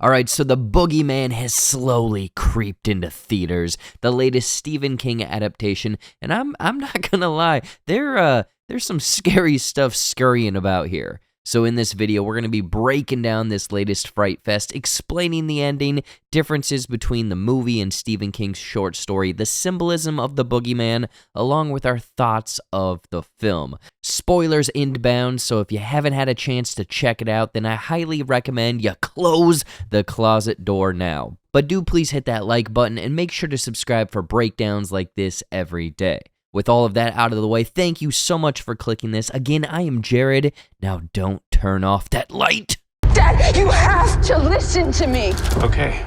Alright, so the Boogeyman has slowly creeped into theaters. The latest Stephen King adaptation, and I'm not gonna lie, there's some scary stuff scurrying about here. So in this video, we're going to be breaking down this latest Fright Fest, explaining the ending, differences between the movie and Stephen King's short story, the symbolism of the Boogeyman, along with our thoughts of the film. Spoilers inbound, so if you haven't had a chance to check it out, then I highly recommend you close the closet door now. But do please hit that like button and make sure to subscribe for breakdowns like this every day. With all of that out of the way, thank you so much for clicking this. Again, I am Jared. Now don't turn off that light. Dad, you have to listen to me. Okay.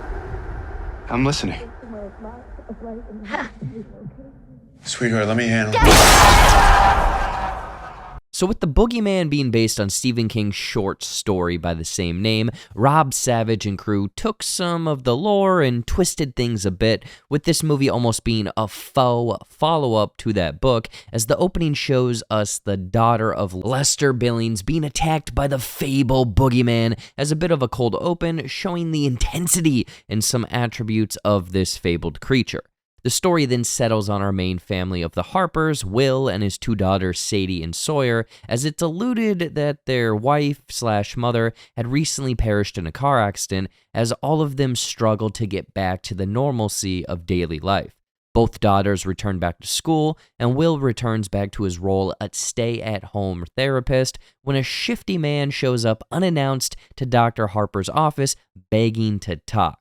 I'm listening. Sweetheart, let me handle it. So with the Boogeyman being based on Stephen King's short story by the same name, Rob Savage and crew took some of the lore and twisted things a bit, with this movie almost being a faux follow-up to that book, as the opening shows us the daughter of Lester Billings being attacked by the fable Boogeyman as a bit of a cold open, showing the intensity and some attributes of this fabled creature. The story then settles on our main family of the Harpers, Will and his two daughters Sadie and Sawyer, as it's alluded that their wife/mother had recently perished in a car accident, as all of them struggled to get back to the normalcy of daily life. Both daughters return back to school, and Will returns back to his role as stay-at-home therapist when a shifty man shows up unannounced to Dr. Harper's office begging to talk.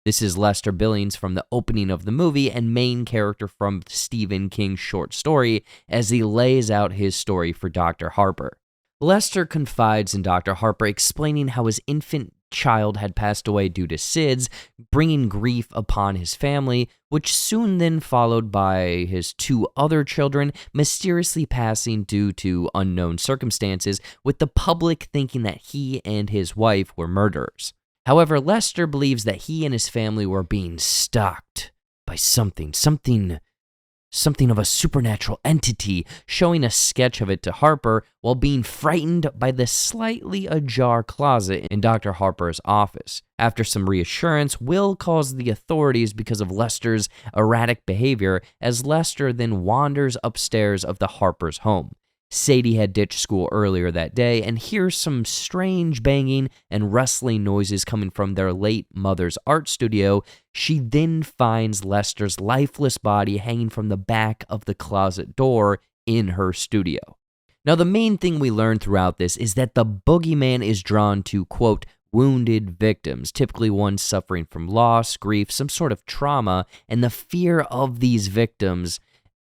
This is Lester Billings from the opening of the movie and main character from Stephen King's short story as he lays out his story for Dr. Harper. Lester confides in Dr. Harper, explaining how his infant child had passed away due to SIDS, bringing grief upon his family, which soon then followed by his two other children mysteriously passing due to unknown circumstances, with the public thinking that he and his wife were murderers. However, Lester believes that he and his family were being stalked by something of a supernatural entity, showing a sketch of it to Harper while being frightened by the slightly ajar closet in Dr. Harper's office. After some reassurance, Will calls the authorities because of Lester's erratic behavior, as Lester then wanders upstairs of the Harper's home. Sadie had ditched school earlier that day and hears some strange banging and rustling noises coming from their late mother's art studio. She then finds Lester's lifeless body hanging from the back of the closet door in her studio. Now, the main thing we learn throughout this is that the Boogeyman is drawn to, quote, wounded victims, typically ones suffering from loss, grief, some sort of trauma, and the fear of these victims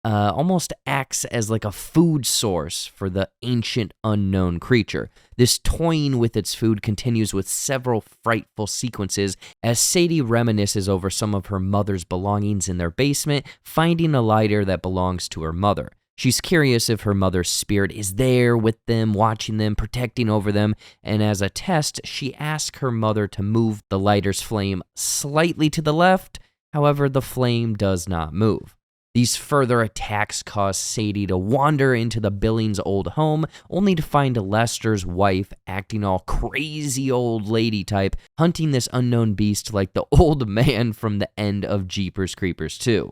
almost acts as like a food source for the ancient unknown creature. This toying with its food continues with several frightful sequences as Sadie reminisces over some of her mother's belongings in their basement, finding a lighter that belongs to her mother. She's curious if her mother's spirit is there with them, watching them, protecting over them, and as a test, she asks her mother to move the lighter's flame slightly to the left. However, the flame does not move. These further attacks cause Sadie to wander into the Billings' old home, only to find Lester's wife acting all crazy old lady type, hunting this unknown beast like the old man from the end of Jeepers Creepers 2.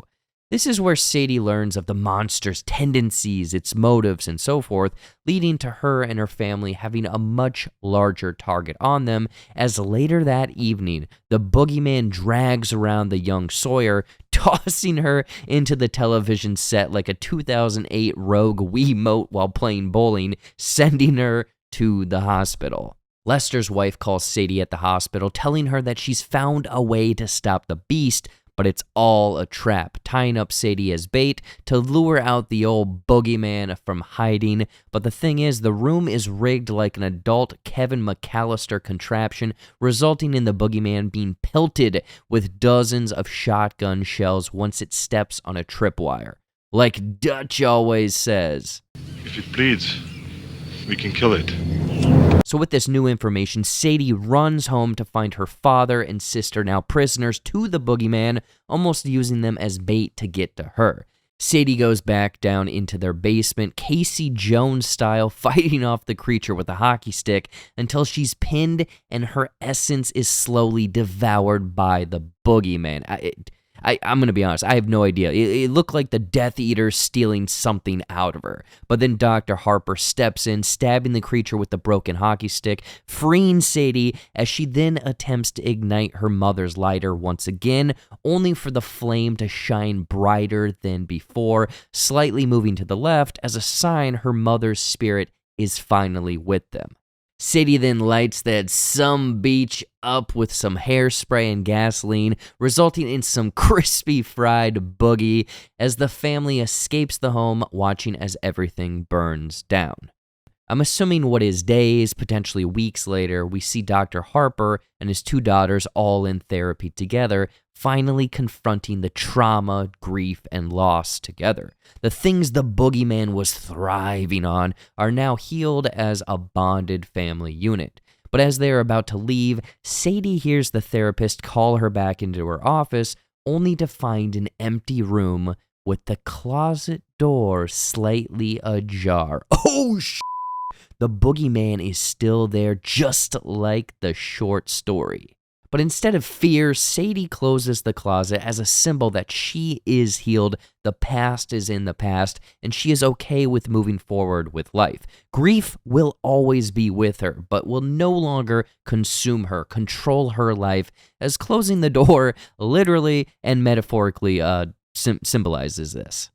This is where Sadie learns of the monster's tendencies, its motives, and so forth, leading to her and her family having a much larger target on them, as later that evening, the Boogeyman drags around the young Sawyer, tossing her into the television set like a 2008 Rogue Wiimote while playing bowling, sending her to the hospital. Lester's wife calls Sadie at the hospital, telling her that she's found a way to stop the beast, but it's all a trap, tying up Sadie as bait to lure out the old Boogeyman from hiding. But the thing is, the room is rigged like an adult Kevin McAllister contraption, resulting in the Boogeyman being pelted with dozens of shotgun shells once it steps on a tripwire. Like Dutch always says, if it bleeds, we can kill it. So with this new information, Sadie runs home to find her father and sister now prisoners to the Boogeyman, almost using them as bait to get to her. Sadie goes back down into their basement, Casey Jones style, fighting off the creature with a hockey stick until she's pinned and her essence is slowly devoured by the boogeyman. I'm going to be honest, I have no idea. It looked like the Death Eater stealing something out of her. But then Dr. Harper steps in, stabbing the creature with the broken hockey stick, freeing Sadie as she then attempts to ignite her mother's lighter once again, only for the flame to shine brighter than before, slightly moving to the left as a sign her mother's spirit is finally with them. Sadie then lights that some beach up with some hairspray and gasoline, resulting in some crispy fried boogie as the family escapes the home, watching as everything burns down. I'm assuming what is days, potentially weeks later, we see Dr. Harper and his 2 daughters all in therapy together, finally confronting the trauma, grief, and loss together. The things the boogeyman was thriving on are now healed as a bonded family unit. But as they are about to leave, Sadie hears the therapist call her back into her office, only to find an empty room with the closet door slightly ajar. Oh, the boogeyman is still there, just like the short story. But instead of fear, Sadie closes the closet as a symbol that she is healed, the past is in the past, and she is okay with moving forward with life. Grief will always be with her, but will no longer consume her, control her life, as closing the door literally and metaphorically symbolizes this.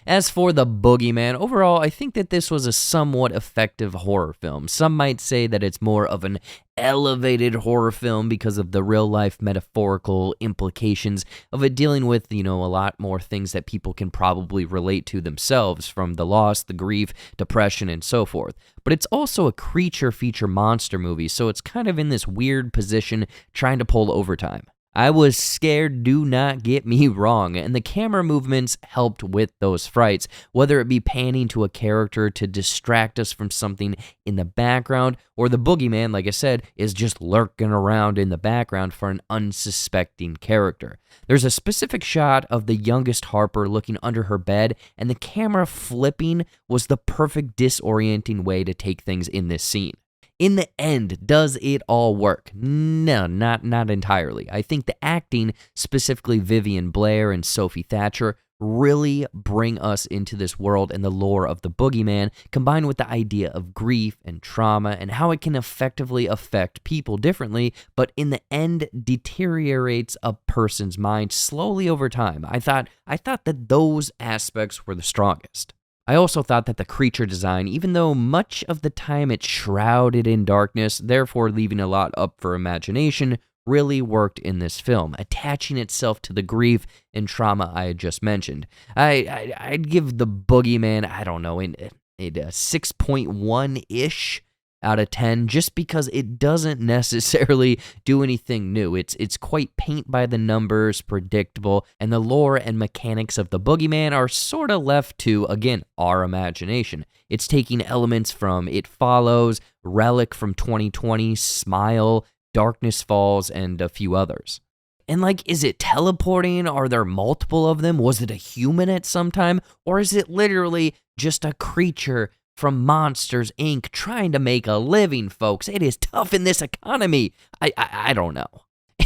As for the boogeyman, overall, I think that this was a somewhat effective horror film. Some might say that it's more of an elevated horror film because of the real-life metaphorical implications of it dealing with, a lot more things that people can probably relate to themselves, from the loss, the grief, depression, and so forth. But it's also a creature feature monster movie, so it's kind of in this weird position trying to pull overtime. I was scared, do not get me wrong, and the camera movements helped with those frights, whether it be panning to a character to distract us from something in the background, or the boogeyman, like I said, is just lurking around in the background for an unsuspecting character. There's a specific shot of the youngest Harper looking under her bed, and the camera flipping was the perfect disorienting way to take things in this scene. In the end, does it all work? No, not entirely. I think the acting, specifically Vivian Blair and Sophie Thatcher, really bring us into this world and the lore of the boogeyman, combined with the idea of grief and trauma and how it can effectively affect people differently, but in the end deteriorates a person's mind slowly over time. I thought that those aspects were the strongest. I also thought that the creature design, even though much of the time it's shrouded in darkness, therefore leaving a lot up for imagination, really worked in this film, attaching itself to the grief and trauma I had just mentioned. I'd give the boogeyman, I don't know, a 6.1-ish out of 10, just because it doesn't necessarily do anything new. It's quite paint by the numbers, predictable, and the lore and mechanics of the boogeyman are sort of left to, again, our imagination. It's taking elements from It Follows, Relic from 2020, Smile, Darkness Falls, and a few others. And is it teleporting? Are there multiple of them? Was it a human at some time? Or is it literally just a creature from Monsters, Inc. trying to make a living, folks? It is tough in this economy. I don't know.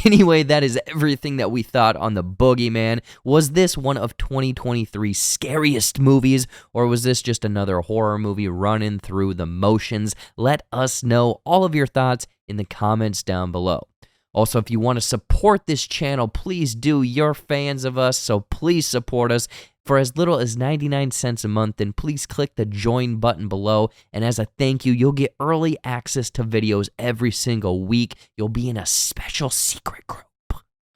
Anyway, that is everything that we thought on the boogeyman. Was this one of 2023's scariest movies, or was this just another horror movie running through the motions? Let us know all of your thoughts in the comments down below. Also, if you want to support this channel, please do. You're fans of us, so please support us for as little as 99 cents a month, and please click the join button below, and as a thank you, you'll get early access to videos every single week. You'll be in a special secret group.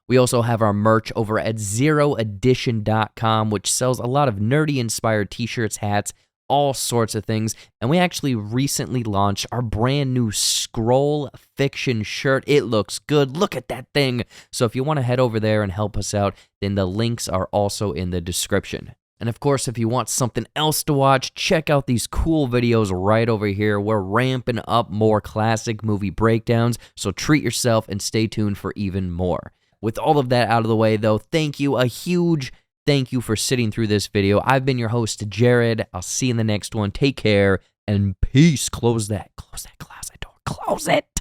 We also have our merch over at zeroedition.com, which sells a lot of nerdy-inspired t-shirts, hats, all sorts of things, and we actually recently launched our brand new Scroll Fiction shirt. It looks good. Look at that thing. So if you want to head over there and help us out, then the links are also in the description. And of course, if you want something else to watch, check out these cool videos right over here. We're ramping up more classic movie breakdowns, so treat yourself and stay tuned for even more. With all of that out of the way, though, thank you. A huge Thank you for sitting through this video. I've been your host, Jared. I'll see you in the next one. Take care and peace. Close that closet door. Close it.